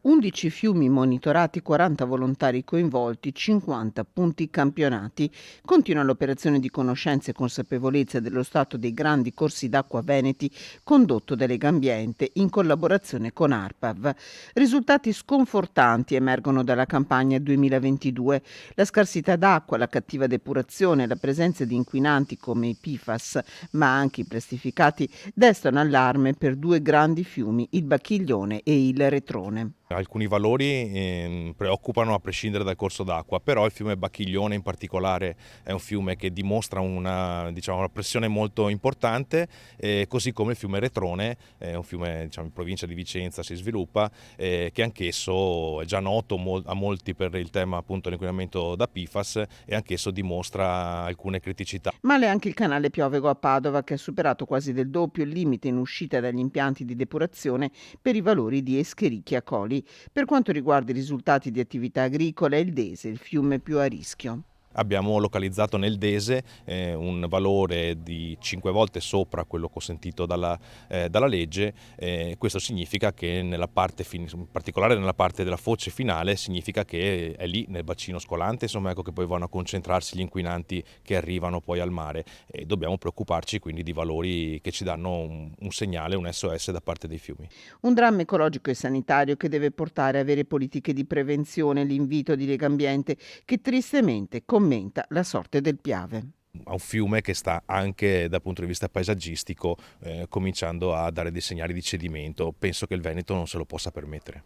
11 fiumi monitorati, 40 volontari coinvolti, 50 punti campionati. Continua l'operazione di conoscenza e consapevolezza dello stato dei grandi corsi d'acqua veneti condotto da Legambiente in collaborazione con ARPAV. Risultati sconfortanti emergono dalla campagna 2022. La scarsità d'acqua, la cattiva depurazione, la presenza di inquinanti come i PFAS, ma anche i plastificati, destano allarme per due grandi fiumi, il Bacchiglione e il Retrone. Alcuni valori preoccupano a prescindere dal corso d'acqua, però il fiume Bacchiglione in particolare è un fiume che dimostra una pressione molto importante, così come il fiume Retrone, è un fiume in provincia di Vicenza si sviluppa, che anch'esso è già noto a molti per il tema appunto dell'inquinamento da PFAS e anch'esso dimostra alcune criticità. Male anche il canale Piovego a Padova, che ha superato quasi del doppio il limite in uscita dagli impianti di depurazione per i valori di Escherichia coli. Per quanto riguarda i risultati di attività agricole, è il Dese il fiume più a rischio. Abbiamo localizzato nel Dese un valore di 5 volte sopra quello consentito dalla legge. Questo significa che in particolare nella parte della foce finale, significa che è lì nel bacino scolante, insomma, ecco che poi vanno a concentrarsi gli inquinanti che arrivano poi al mare, e dobbiamo preoccuparci quindi di valori che ci danno un segnale, un SOS da parte dei fiumi. Un dramma ecologico e sanitario che deve portare a avere politiche di prevenzione, l'invito di Legambiente, che tristemente commenta la sorte del Piave. A un fiume che sta anche dal punto di vista paesaggistico cominciando a dare dei segnali di cedimento. Penso che il Veneto non se lo possa permettere.